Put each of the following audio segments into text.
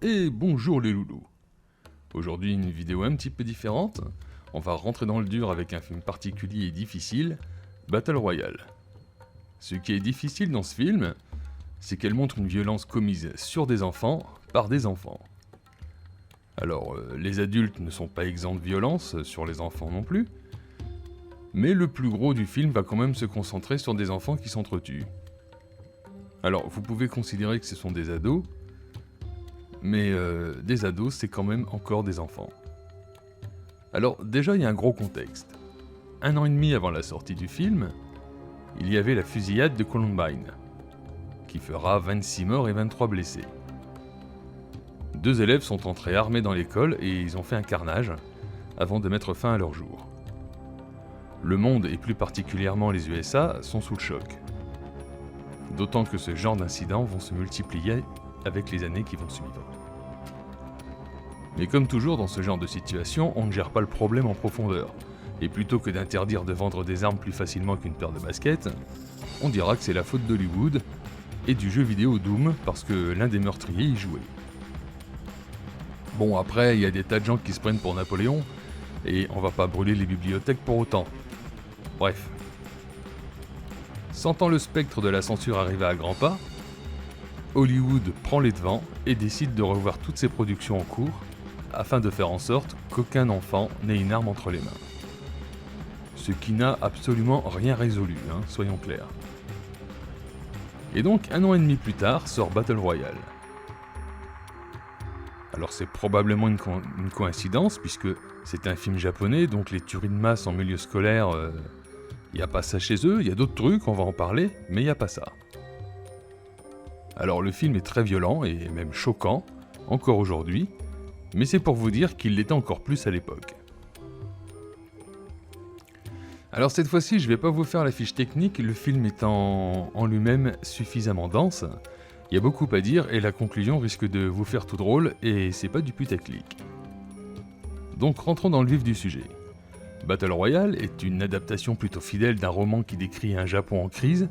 Et bonjour les loulous. Aujourd'hui une vidéo un petit peu différente. On va rentrer dans le dur avec un film particulier et difficile, Battle Royale. Ce qui est difficile dans ce film, c'est qu'elle montre une violence commise sur des enfants par des enfants. Alors, les adultes ne sont pas exempts de violence, sur les enfants non plus, mais le plus gros du film va quand même se concentrer sur des enfants qui s'entretuent. Alors, vous pouvez considérer que ce sont des ados, mais des ados, c'est quand même encore des enfants. Alors, déjà, il y a un gros contexte. 1 an et demi avant la sortie du film, il y avait la fusillade de Columbine, qui fera 26 morts et 23 blessés. 2 élèves sont entrés armés dans l'école et ils ont fait un carnage avant de mettre fin à leur jour. Le monde, et plus particulièrement les USA, sont sous le choc. D'autant que ce genre d'incidents vont se multiplier avec les années qui vont suivre. Mais comme toujours dans ce genre de situation, on ne gère pas le problème en profondeur. Et plutôt que d'interdire de vendre des armes plus facilement qu'une paire de baskets, on dira que c'est la faute d'Hollywood et du jeu vidéo Doom parce que l'un des meurtriers y jouait. Bon, après, il y a des tas de gens qui se prennent pour Napoléon, et on va pas brûler les bibliothèques pour autant. Bref. Sentant le spectre de la censure arriver à grands pas, Hollywood prend les devants et décide de revoir toutes ses productions en cours, afin de faire en sorte qu'aucun enfant n'ait une arme entre les mains. Ce qui n'a absolument rien résolu, soyons clairs. Et donc, 1 an et demi plus tard, sort Battle Royale. Alors c'est probablement une coïncidence, puisque c'est un film japonais, donc les tueries de masse en milieu scolaire, y a pas ça chez eux, y a d'autres trucs, on va en parler, mais y a pas ça. Alors le film est très violent, et même choquant, encore aujourd'hui, mais c'est pour vous dire qu'il l'était encore plus à l'époque. Alors cette fois-ci, je vais pas vous faire la fiche technique, le film étant en lui-même suffisamment dense. Il y a beaucoup à dire et la conclusion risque de vous faire tout drôle et c'est pas du putaclic. Donc rentrons dans le vif du sujet. Battle Royale est une adaptation plutôt fidèle d'un roman qui décrit un Japon en crise,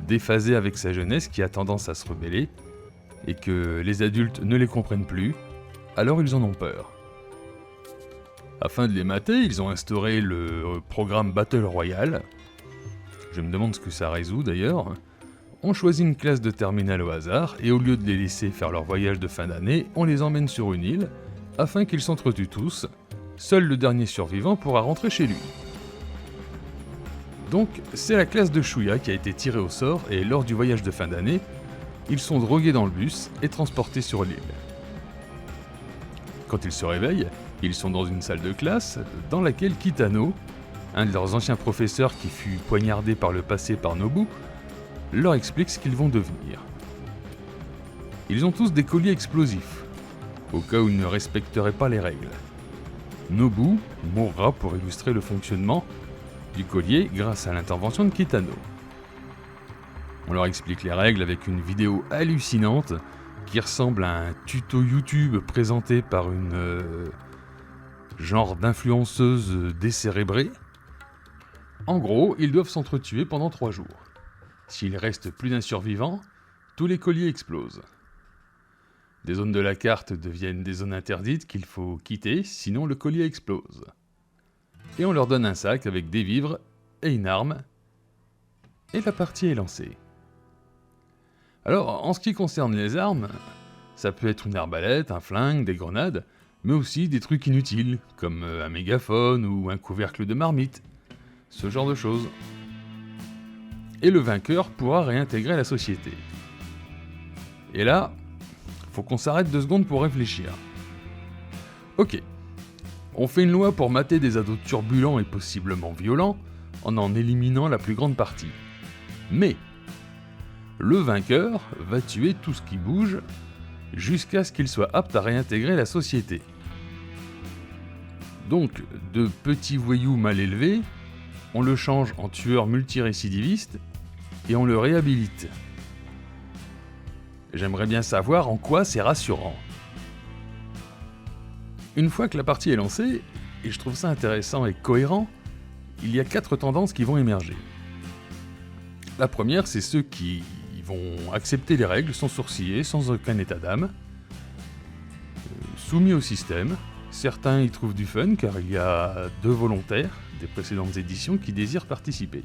déphasé avec sa jeunesse qui a tendance à se rebeller, et que les adultes ne les comprennent plus, alors ils en ont peur. Afin de les mater, ils ont instauré le programme Battle Royale. Je me demande ce que ça résout d'ailleurs. On choisit une classe de terminale au hasard, et au lieu de les laisser faire leur voyage de fin d'année, on les emmène sur une île, afin qu'ils s'entretuent tous. Seul le dernier survivant pourra rentrer chez lui. Donc, c'est la classe de Shuya qui a été tirée au sort, et lors du voyage de fin d'année, ils sont drogués dans le bus et transportés sur l'île. Quand ils se réveillent, ils sont dans une salle de classe, dans laquelle Kitano, un de leurs anciens professeurs qui fut poignardé par le passé par Nobu, leur explique ce qu'ils vont devenir. Ils ont tous des colliers explosifs, au cas où ils ne respecteraient pas les règles. Nobu mourra pour illustrer le fonctionnement du collier grâce à l'intervention de Kitano. On leur explique les règles avec une vidéo hallucinante qui ressemble à un tuto YouTube présenté par une genre d'influenceuse décérébrée. En gros, ils doivent s'entretuer pendant 3 jours. S'il reste plus d'un survivant, tous les colliers explosent. Des zones de la carte deviennent des zones interdites qu'il faut quitter, sinon le collier explose. Et on leur donne un sac avec des vivres et une arme, et la partie est lancée. Alors, en ce qui concerne les armes, ça peut être une arbalète, un flingue, des grenades, mais aussi des trucs inutiles, comme un mégaphone ou un couvercle de marmite, ce genre de choses. Et le vainqueur pourra réintégrer la société. Et là, faut qu'on s'arrête 2 secondes pour réfléchir. Ok, on fait une loi pour mater des ados turbulents et possiblement violents, en éliminant la plus grande partie. Mais, le vainqueur va tuer tout ce qui bouge, jusqu'à ce qu'il soit apte à réintégrer la société. Donc, de petits voyous mal élevés, on le change en tueur multirécidiviste, et on le réhabilite. J'aimerais bien savoir en quoi c'est rassurant. Une fois que la partie est lancée, et je trouve ça intéressant et cohérent, il y a 4 tendances qui vont émerger. La première, c'est ceux qui vont accepter les règles sans sourciller, sans aucun état d'âme. soumis au système. Certains y trouvent du fun car il y a 2 volontaires des précédentes éditions qui désirent participer.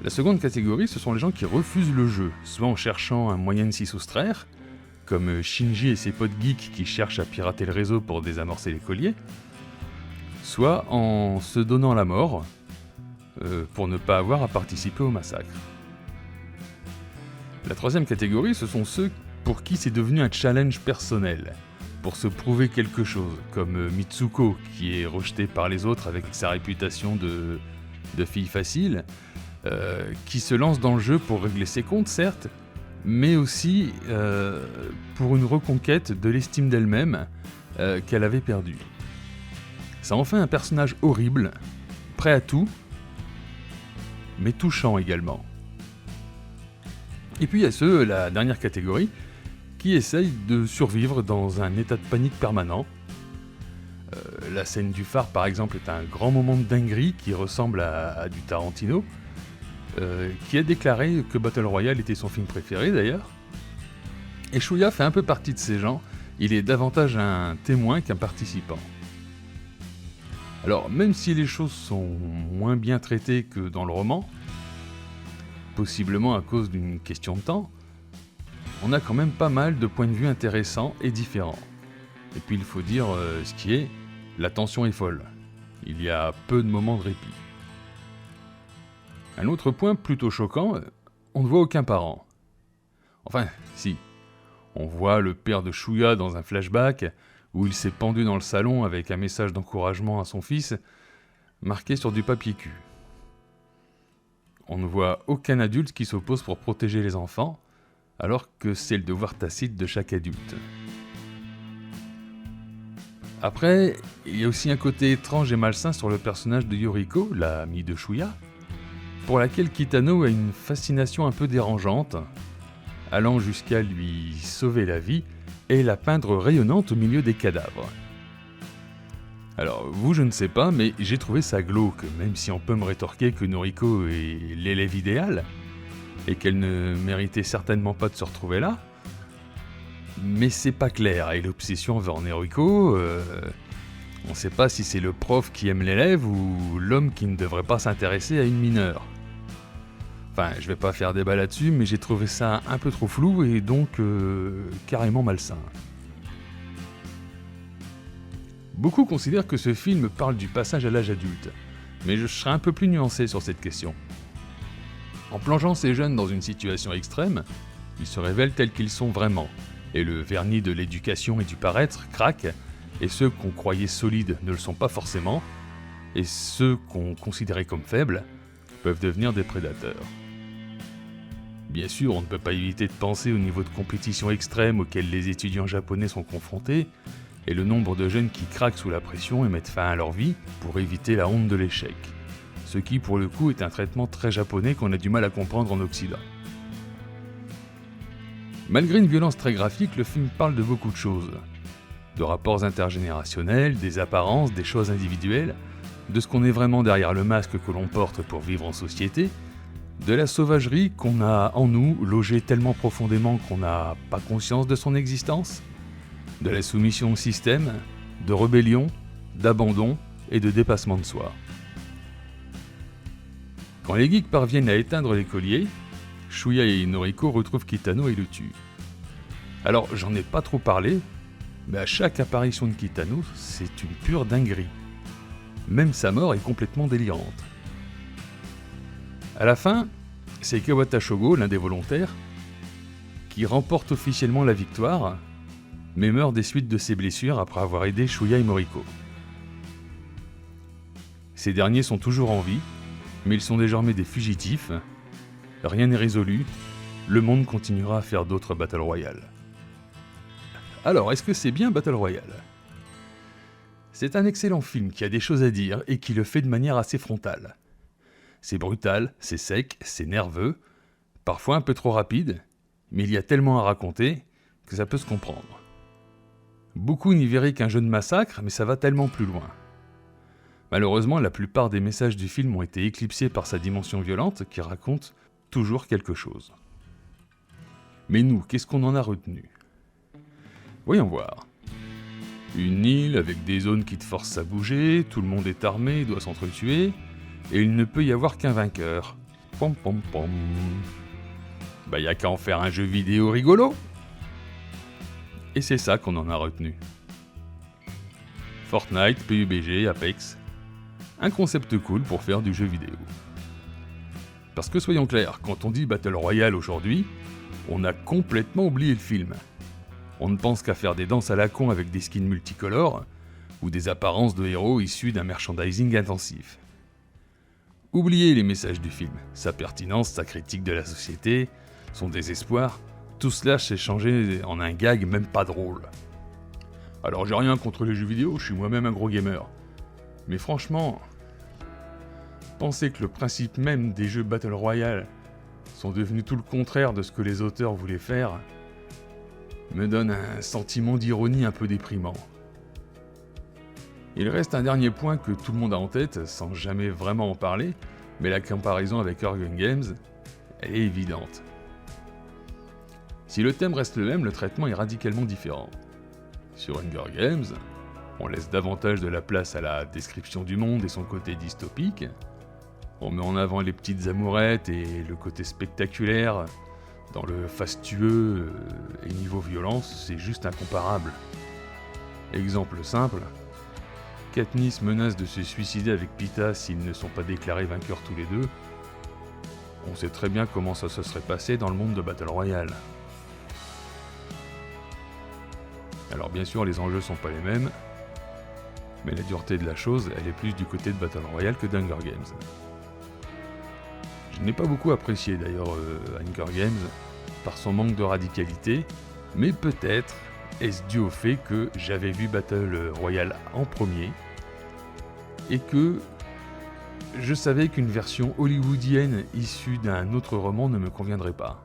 La seconde catégorie, ce sont les gens qui refusent le jeu, soit en cherchant un moyen de s'y soustraire, comme Shinji et ses potes geeks qui cherchent à pirater le réseau pour désamorcer les colliers, soit en se donnant la mort pour ne pas avoir à participer au massacre. La troisième catégorie, ce sont ceux pour qui c'est devenu un challenge personnel, pour se prouver quelque chose, comme Mitsuko qui est rejetée par les autres avec sa réputation de fille facile, qui se lance dans le jeu pour régler ses comptes certes, mais aussi pour une reconquête de l'estime d'elle-même qu'elle avait perdue. Ça en fait un personnage horrible, prêt à tout, mais touchant également. Et puis il y a ceux, la dernière catégorie, qui essayent de survivre dans un état de panique permanent. La scène du phare par exemple est un grand moment de dinguerie qui ressemble à du Tarantino, qui a déclaré que Battle Royale était son film préféré d'ailleurs. Et Shuya fait un peu partie de ces gens, il est davantage un témoin qu'un participant. Alors même si les choses sont moins bien traitées que dans le roman, possiblement à cause d'une question de temps, on a quand même pas mal de points de vue intéressants et différents. Et puis il faut dire ce qui est, la tension est folle. Il y a peu de moments de répit. Un autre point plutôt choquant, on ne voit aucun parent. Enfin, si. On voit le père de Shuya dans un flashback, où il s'est pendu dans le salon avec un message d'encouragement à son fils, marqué sur du papier cul. On ne voit aucun adulte qui s'oppose pour protéger les enfants, alors que c'est le devoir tacite de chaque adulte. Après, il y a aussi un côté étrange et malsain sur le personnage de Yoriko, la amie de Shuya, pour laquelle Kitano a une fascination un peu dérangeante, allant jusqu'à lui sauver la vie et la peindre rayonnante au milieu des cadavres. Alors, vous, je ne sais pas, mais j'ai trouvé ça glauque, même si on peut me rétorquer que Noriko est l'élève idéal, et qu'elle ne méritait certainement pas de se retrouver là. Mais c'est pas clair, et l'obsession envers Noriko, on sait pas si c'est le prof qui aime l'élève ou l'homme qui ne devrait pas s'intéresser à une mineure. Enfin, je vais pas faire débat là-dessus, mais j'ai trouvé ça un peu trop flou et donc carrément malsain. Beaucoup considèrent que ce film parle du passage à l'âge adulte, mais je serai un peu plus nuancé sur cette question. En plongeant ces jeunes dans une situation extrême, ils se révèlent tels qu'ils sont vraiment, et le vernis de l'éducation et du paraître craque, et ceux qu'on croyait solides ne le sont pas forcément, et ceux qu'on considérait comme faibles peuvent devenir des prédateurs. Bien sûr, on ne peut pas éviter de penser au niveau de compétition extrême auquel les étudiants japonais sont confrontés, et le nombre de jeunes qui craquent sous la pression et mettent fin à leur vie pour éviter la honte de l'échec. Ce qui, pour le coup, est un traitement très japonais qu'on a du mal à comprendre en Occident. Malgré une violence très graphique, le film parle de beaucoup de choses. De rapports intergénérationnels, des apparences, des choses individuelles, de ce qu'on est vraiment derrière le masque que l'on porte pour vivre en société, de la sauvagerie qu'on a en nous, logée tellement profondément qu'on n'a pas conscience de son existence, de la soumission au système, de rébellion, d'abandon et de dépassement de soi. Quand les geeks parviennent à éteindre les colliers, Shuya et Noriko retrouvent Kitano et le tuent. Alors, j'en ai pas trop parlé, mais à chaque apparition de Kitano, c'est une pure dinguerie. Même sa mort est complètement délirante. À la fin, c'est Kawata Shogo, l'un des volontaires, qui remporte officiellement la victoire, mais meurt des suites de ses blessures après avoir aidé Shuya et Moriko. Ces derniers sont toujours en vie, mais ils sont désormais des fugitifs. Rien n'est résolu, le monde continuera à faire d'autres Battle Royale. Alors, est-ce que c'est bien Battle Royale ? C'est un excellent film qui a des choses à dire et qui le fait de manière assez frontale. C'est brutal, c'est sec, c'est nerveux, parfois un peu trop rapide, mais il y a tellement à raconter que ça peut se comprendre. Beaucoup n'y verraient qu'un jeu de massacre, mais ça va tellement plus loin. Malheureusement, la plupart des messages du film ont été éclipsés par sa dimension violente qui raconte toujours quelque chose. Mais nous, qu'est-ce qu'on en a retenu ? Voyons voir. Une île avec des zones qui te forcent à bouger, tout le monde est armé, doit s'entretuer, et il ne peut y avoir qu'un vainqueur. Pom pom pom. Bah y a qu'à en faire un jeu vidéo rigolo. Et c'est ça qu'on en a retenu. Fortnite, PUBG, Apex. Un concept cool pour faire du jeu vidéo. Parce que soyons clairs, quand on dit Battle Royale aujourd'hui, on a complètement oublié le film. On ne pense qu'à faire des danses à la con avec des skins multicolores, ou des apparences de héros issus d'un merchandising intensif. Oubliez les messages du film, sa pertinence, sa critique de la société, son désespoir, tout cela s'est changé en un gag même pas drôle. Alors j'ai rien contre les jeux vidéo, je suis moi-même un gros gamer. Mais franchement, penser que le principe même des jeux Battle Royale sont devenus tout le contraire de ce que les auteurs voulaient faire, me donne un sentiment d'ironie un peu déprimant. Il reste un dernier point que tout le monde a en tête, sans jamais vraiment en parler, mais la comparaison avec Hunger Games, elle est évidente. Si le thème reste le même, le traitement est radicalement différent. Sur Hunger Games, on laisse davantage de la place à la description du monde et son côté dystopique. On met en avant les petites amourettes et le côté spectaculaire. Dans le fastueux et niveau violence, c'est juste incomparable. Exemple simple, Katniss menace de se suicider avec Peeta s'ils ne sont pas déclarés vainqueurs tous les deux. On sait très bien comment ça se serait passé dans le monde de Battle Royale. Alors bien sûr, les enjeux sont pas les mêmes, mais la dureté de la chose, elle est plus du côté de Battle Royale que d'Hunger Games. Je n'ai pas beaucoup apprécié d'ailleurs Hunger Games, par son manque de radicalité, mais peut-être est-ce dû au fait que j'avais vu Battle Royale en premier, et que je savais qu'une version hollywoodienne issue d'un autre roman ne me conviendrait pas.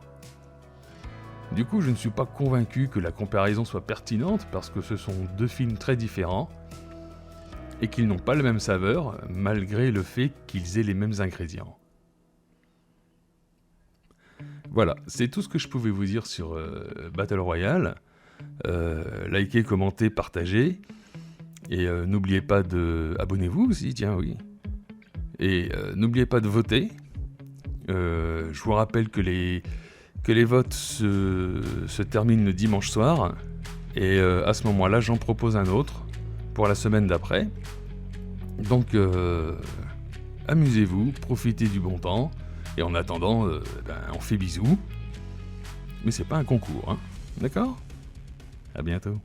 Du coup, je ne suis pas convaincu que la comparaison soit pertinente parce que ce sont deux films très différents et qu'ils n'ont pas la même saveur malgré le fait qu'ils aient les mêmes ingrédients. Voilà, c'est tout ce que je pouvais vous dire sur Battle Royale. Likez, commentez, partagez. Et n'oubliez pas de... Abonnez-vous aussi, tiens, oui. Et n'oubliez pas de voter. Je vous rappelle que les votes se terminent le dimanche soir. Et à ce moment-là, j'en propose un autre pour la semaine d'après. Donc, amusez-vous, profitez du bon temps. Et en attendant, on fait bisous. Mais c'est pas un concours, hein. D'accord ? À bientôt.